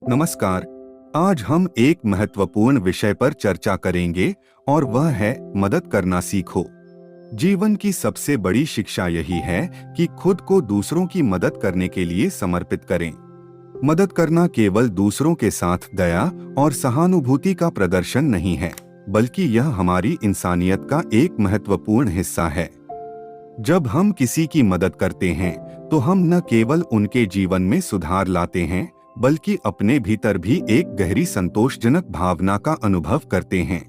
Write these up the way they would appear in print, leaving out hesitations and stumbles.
नमस्कार। आज हम एक महत्वपूर्ण विषय पर चर्चा करेंगे और वह है मदद करना सीखो। जीवन की सबसे बड़ी शिक्षा यही है कि खुद को दूसरों की मदद करने के लिए समर्पित करें। मदद करना केवल दूसरों के साथ दया और सहानुभूति का प्रदर्शन नहीं है, बल्कि यह हमारी इंसानियत का एक महत्वपूर्ण हिस्सा है। जब हम किसी की मदद करते हैं, तो हम न केवल उनके जीवन में सुधार लाते हैं, बल्कि अपने भीतर भी एक गहरी संतोषजनक भावना का अनुभव करते हैं।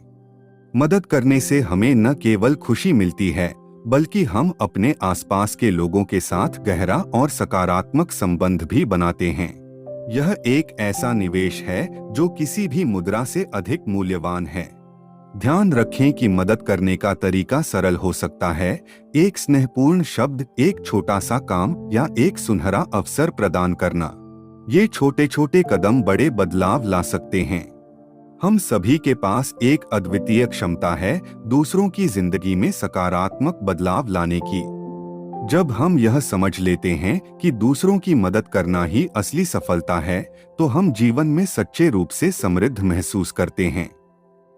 मदद करने से हमें न केवल खुशी मिलती है, बल्कि हम अपने आसपास के लोगों के साथ गहरा और सकारात्मक संबंध भी बनाते हैं। यह एक ऐसा निवेश है जो किसी भी मुद्रा से अधिक मूल्यवान है। ध्यान रखें कि मदद करने का तरीका सरल हो सकता है। एक स्नेहपूर्ण शब्द, एक छोटा सा काम या एक सुनहरा अवसर प्रदान करना। ये छोटे छोटे कदम बड़े बदलाव ला सकते हैं। हम सभी के पास एक अद्वितीय क्षमता है दूसरों की जिंदगी में सकारात्मक बदलाव लाने की। जब हम यह समझ लेते हैं कि दूसरों की मदद करना ही असली सफलता है, तो हम जीवन में सच्चे रूप से समृद्ध महसूस करते हैं।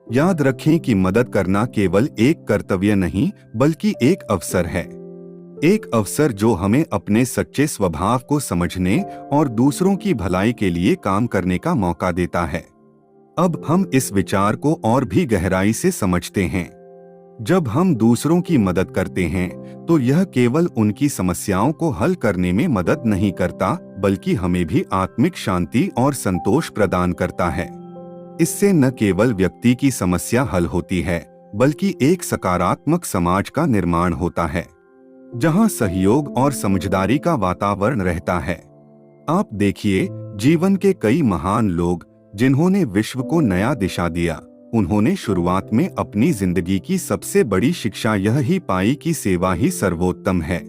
याद रखें कि मदद करना केवल एक कर्तव्य नहीं, बल्कि एक अवसर है। एक अवसर जो हमें अपने सच्चे स्वभाव को समझने और दूसरों की भलाई के लिए काम करने का मौका देता है। अब हम इस विचार को और भी गहराई से समझते हैं। जब हम दूसरों की मदद करते हैं, तो यह केवल उनकी समस्याओं को हल करने में मदद नहीं करता, बल्कि हमें भी आत्मिक शांति और संतोष प्रदान करता है। इससे न केवल व्यक्ति की समस्या हल होती है, बल्कि एक सकारात्मक समाज का निर्माण होता है, जहां सहयोग और समझदारी का वातावरण रहता है। आप देखिए, जीवन के कई महान लोग जिन्होंने विश्व को नया दिशा दिया, उन्होंने शुरुआत में अपनी जिंदगी की सबसे बड़ी शिक्षा यह ही पाई कि सेवा ही सर्वोत्तम है।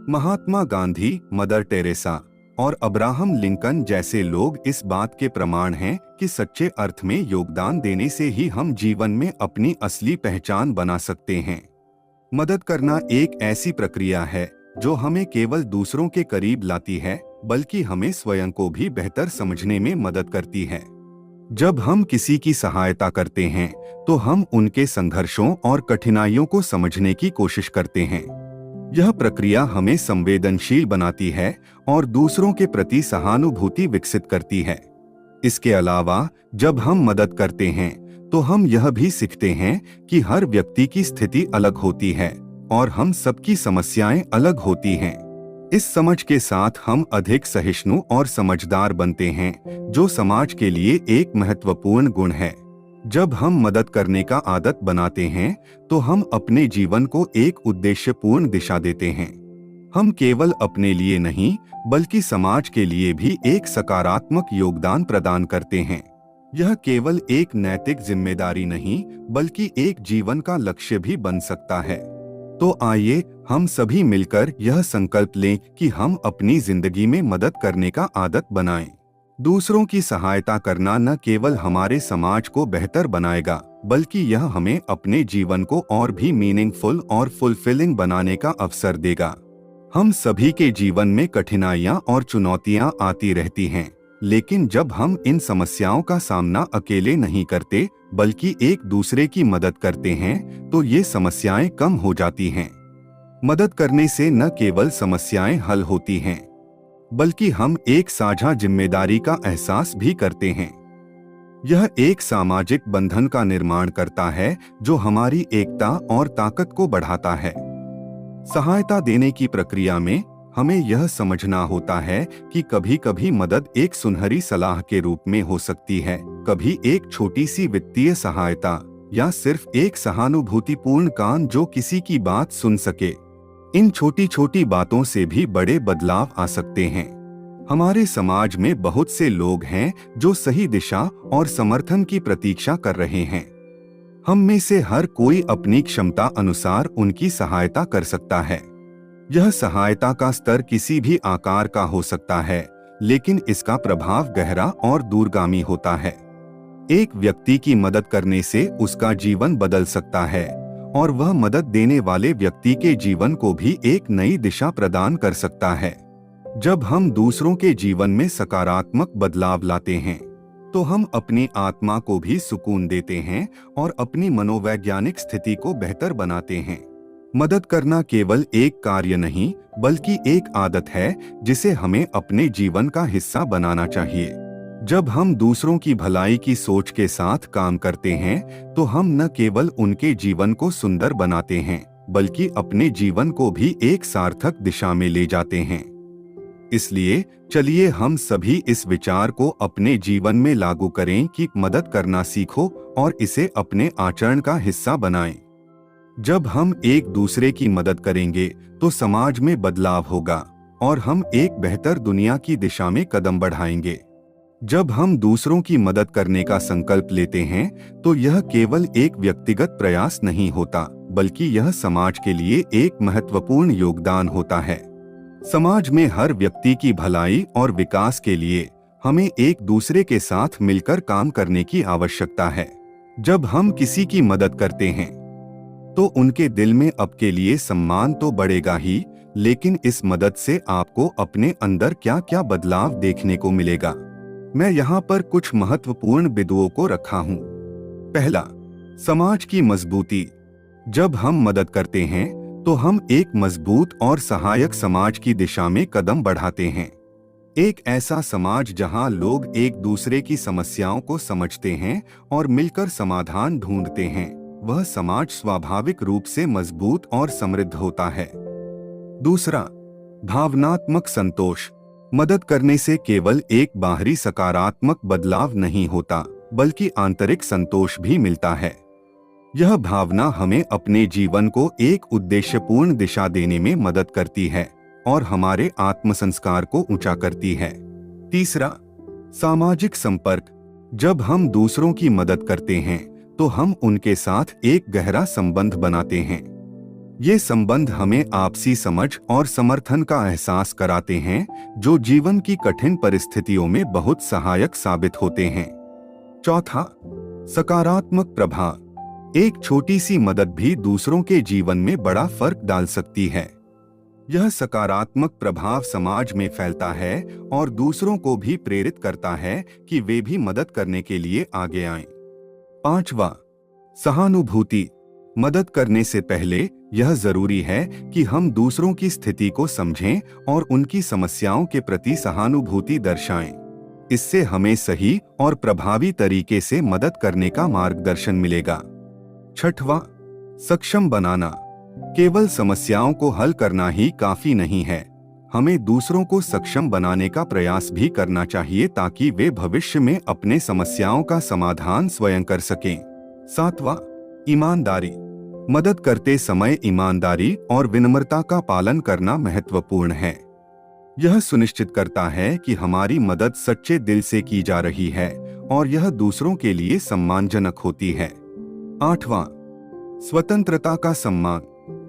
महात्मा गांधी, मदर टेरेसा और अब्राहम लिंकन जैसे लोग इस बात के प्रमाण हैं कि सच्चे अर्थ में योगदान देने से ही हम जीवन में अपनी असली पहचान बना सकते हैं। मदद करना एक ऐसी प्रक्रिया है जो हमें केवल दूसरों के करीब लाती है, बल्कि हमें स्वयं को भी बेहतर समझने में मदद करती है। जब हम किसी की सहायता करते हैं, तो हम उनके संघर्षों और कठिनाइयों को समझने की कोशिश करते हैं। यह प्रक्रिया हमें संवेदनशील बनाती है और दूसरों के प्रति सहानुभूति विकसित करती है। इसके अलावा, जब हम मदद करते हैं, तो हम यह भी सीखते हैं कि हर व्यक्ति की स्थिति अलग होती है और हम सबकी समस्याएं अलग होती हैं। इस समझ के साथ हम अधिक सहिष्णु और समझदार बनते हैं, जो समाज के लिए एक महत्वपूर्ण गुण है। जब हम मदद करने का आदत बनाते हैं, तो हम अपने जीवन को एक उद्देश्यपूर्ण दिशा देते हैं। हम केवल अपने लिए नहीं, बल्कि समाज के लिए भी एक सकारात्मक योगदान प्रदान करते हैं। यह केवल एक नैतिक जिम्मेदारी नहीं, बल्कि एक जीवन का लक्ष्य भी बन सकता है। तो आइए हम सभी मिलकर यह संकल्प लें कि हम अपनी जिंदगी में मदद करने का आदत बनाएं। दूसरों की सहायता करना न केवल हमारे समाज को बेहतर बनाएगा, बल्कि यह हमें अपने जीवन को और भी मीनिंगफुल और फुलफिलिंग बनाने का अवसर देगा। हम सभी के जीवन में कठिनाइयां और चुनौतियां आती रहती हैं, लेकिन जब हम इन समस्याओं का सामना अकेले नहीं करते, बल्कि एक दूसरे की मदद करते हैं, तो ये समस्याएं कम हो जाती हैं। मदद करने से न केवल समस्याएं हल होती हैं, बल्कि हम एक साझा जिम्मेदारी का एहसास भी करते हैं। यह एक सामाजिक बंधन का निर्माण करता है जो हमारी एकता और ताकत को बढ़ाता है। सहायता देने की प्रक्रिया में हमें यह समझना होता है कि कभी कभी मदद एक सुनहरी सलाह के रूप में हो सकती है, कभी एक छोटी सी वित्तीय सहायता, या सिर्फ एक सहानुभूतिपूर्ण कान जो किसी की बात सुन सके। इन छोटी छोटी बातों से भी बड़े बदलाव आ सकते हैं। हमारे समाज में बहुत से लोग हैं जो सही दिशा और समर्थन की प्रतीक्षा कर रहे हैं। हम में से हर कोई अपनी क्षमता अनुसार उनकी सहायता कर सकता है। यह सहायता का स्तर किसी भी आकार का हो सकता है, लेकिन इसका प्रभाव गहरा और दूरगामी होता है। एक व्यक्ति की मदद करने से उसका जीवन बदल सकता है और वह मदद देने वाले व्यक्ति के जीवन को भी एक नई दिशा प्रदान कर सकता है। जब हम दूसरों के जीवन में सकारात्मक बदलाव लाते हैं तो हम अपनी आत्मा को भी सुकून देते हैं और अपनी मनोवैज्ञानिक स्थिति को बेहतर बनाते हैं। मदद करना केवल एक कार्य नहीं बल्कि एक आदत है जिसे हमें अपने जीवन का हिस्सा बनाना चाहिए। जब हम दूसरों की भलाई की सोच के साथ काम करते हैं तो हम न केवल उनके जीवन को सुंदर बनाते हैं बल्कि अपने जीवन को भी एक सार्थक दिशा में ले जाते हैं। इसलिए चलिए हम सभी इस विचार को अपने जीवन में लागू करें कि मदद करना सीखो और इसे अपने आचरण का हिस्सा बनाएं। जब हम एक दूसरे की मदद करेंगे तो समाज में बदलाव होगा और हम एक बेहतर दुनिया की दिशा में कदम बढ़ाएंगे। जब हम दूसरों की मदद करने का संकल्प लेते हैं तो यह केवल एक व्यक्तिगत प्रयास नहीं होता बल्कि यह समाज के लिए एक महत्वपूर्ण योगदान होता है। समाज में हर व्यक्ति की भलाई और विकास के लिए हमें एक दूसरे के साथ मिलकर काम करने की आवश्यकता है। जब हम किसी की मदद करते हैं तो उनके दिल में आपके लिए सम्मान तो बढ़ेगा ही, लेकिन इस मदद से आपको अपने अंदर क्या क्या बदलाव देखने को मिलेगा। मैं यहाँ पर कुछ महत्वपूर्ण बिंदुओं को रखा हूँ। पहला, समाज की मजबूती। जब हम मदद करते हैं तो हम एक मजबूत और सहायक समाज की दिशा में कदम बढ़ाते हैं। एक ऐसा समाज जहां लोग एक दूसरे की समस्याओं को समझते हैं और मिलकर समाधान ढूंढते हैं, वह समाज स्वाभाविक रूप से मजबूत और समृद्ध होता है। दूसरा, भावनात्मक संतोष। मदद करने से केवल एक बाहरी सकारात्मक बदलाव नहीं होता बल्कि आंतरिक संतोष भी मिलता है। यह भावना हमें अपने जीवन को एक उद्देश्यपूर्ण दिशा देने में मदद करती है और हमारे आत्मसंस्कार को ऊंचा करती है। तीसरा, सामाजिक संपर्क। जब हम दूसरों की मदद करते हैं तो हम उनके साथ एक गहरा संबंध बनाते हैं। ये संबंध हमें आपसी समझ और समर्थन का एहसास कराते हैं जो जीवन की कठिन परिस्थितियों में बहुत सहायक साबित होते हैं। चौथा, सकारात्मक प्रभाव। एक छोटी सी मदद भी दूसरों के जीवन में बड़ा फर्क डाल सकती है। यह सकारात्मक प्रभाव समाज में फैलता है और दूसरों को भी प्रेरित करता है कि वे भी मदद करने के लिए आगे आएं। पांचवा, सहानुभूति। मदद करने से पहले यह जरूरी है कि हम दूसरों की स्थिति को समझें और उनकी समस्याओं के प्रति सहानुभूति दर्शाएं। इससे हमें सही और प्रभावी तरीके से मदद करने का मार्गदर्शन मिलेगा। छठवां, सक्षम बनाना। केवल समस्याओं को हल करना ही काफी नहीं है, हमें दूसरों को सक्षम बनाने का प्रयास भी करना चाहिए ताकि वे भविष्य में अपने समस्याओं का समाधान स्वयं कर सकें। सातवां, ईमानदारी। मदद करते समय ईमानदारी और विनम्रता का पालन करना महत्वपूर्ण है। यह सुनिश्चित करता है कि हमारी मदद सच्चे दिल से की जा रही है और यह दूसरों के लिए सम्मानजनक होती है। आठवां, स्वतंत्रता का सम्मान।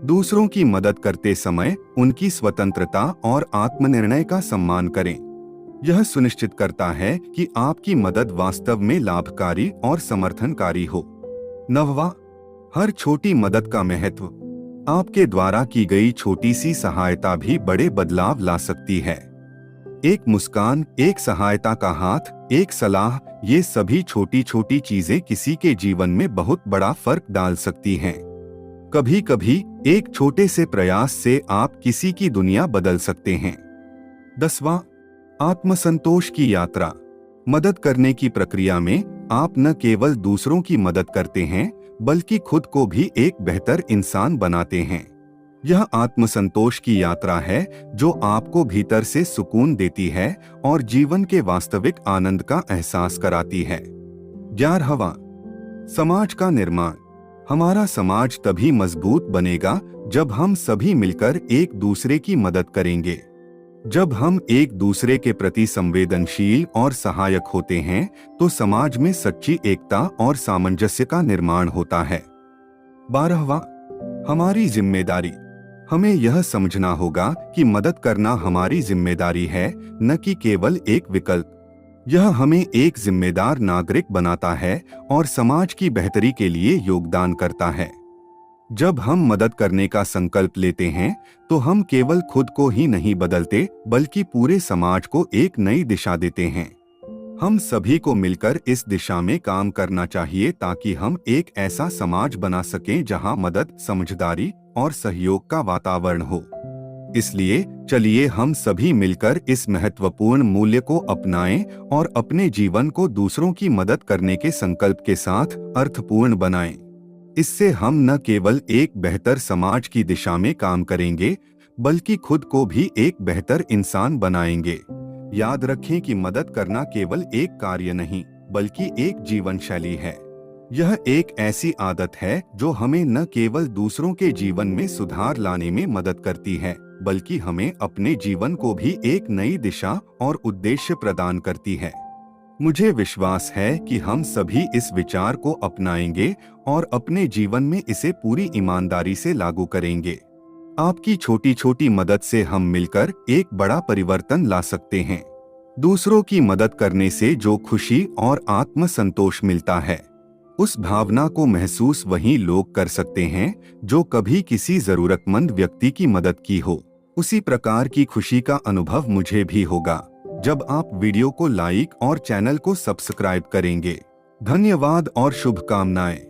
दूसरों की मदद करते समय उनकी स्वतंत्रता और आत्मनिर्णय का सम्मान करें। यह सुनिश्चित करता है कि आपकी मदद वास्तव में लाभकारी और समर्थनकारी हो। नववां, हर छोटी मदद का महत्व। आपके द्वारा की गई छोटी सी सहायता भी बड़े बदलाव ला सकती है। एक मुस्कान, एक सहायता का हाथ, एक सलाह, ये सभी छोटी छोटी चीजें किसी के जीवन में बहुत बड़ा फर्क डाल सकती हैं। कभी कभी एक छोटे से प्रयास से आप किसी की दुनिया बदल सकते हैं। 10वां, आत्मसंतोष की यात्रा। मदद करने की प्रक्रिया में आप न केवल दूसरों की मदद करते हैं बल्कि खुद को भी एक बेहतर इंसान बनाते हैं। यह आत्मसंतोष की यात्रा है जो आपको भीतर से सुकून देती है और जीवन के वास्तविक आनंद का एहसास कराती है। 11वां, समाज का निर्माण। हमारा समाज तभी मजबूत बनेगा जब हम सभी मिलकर एक दूसरे की मदद करेंगे। जब हम एक दूसरे के प्रति संवेदनशील और सहायक होते हैं तो समाज में सच्ची एकता और सामंजस्य का निर्माण होता है। 12वां, हमारी जिम्मेदारी। हमें यह समझना होगा कि मदद करना हमारी जिम्मेदारी है, न कि केवल एक विकल्प। यह हमें एक जिम्मेदार नागरिक बनाता है और समाज की बेहतरी के लिए योगदान करता है। जब हम मदद करने का संकल्प लेते हैं तो हम केवल खुद को ही नहीं बदलते बल्कि पूरे समाज को एक नई दिशा देते हैं। हम सभी को मिलकर इस दिशा में काम करना चाहिए ताकि हम एक ऐसा समाज बना सकें जहां मदद, समझदारी और सहयोग का वातावरण हो। इसलिए चलिए हम सभी मिलकर इस महत्वपूर्ण मूल्य को अपनाएं और अपने जीवन को दूसरों की मदद करने के संकल्प के साथ अर्थपूर्ण बनाएं। इससे हम न केवल एक बेहतर समाज की दिशा में काम करेंगे बल्कि खुद को भी एक बेहतर इंसान बनाएंगे। याद रखें कि मदद करना केवल एक कार्य नहीं बल्कि एक जीवन शैली है। यह एक ऐसी आदत है जो हमें न केवल दूसरों के जीवन में सुधार लाने में मदद करती है बल्कि हमें अपने जीवन को भी एक नई दिशा और उद्देश्य प्रदान करती है। मुझे विश्वास है कि हम सभी इस विचार को अपनाएंगे और अपने जीवन में इसे पूरी ईमानदारी से लागू करेंगे। आपकी छोटी छोटी मदद से हम मिलकर एक बड़ा परिवर्तन ला सकते हैं। दूसरों की मदद करने से जो खुशी और आत्मसंतोष मिलता है, उस भावना को महसूस वही लोग कर सकते हैं जो कभी किसी जरूरतमंद व्यक्ति की मदद की हो। उसी प्रकार की खुशी का अनुभव मुझे भी होगा जब आप वीडियो को लाइक और चैनल को सब्सक्राइब करेंगे। धन्यवाद और शुभकामनाएं।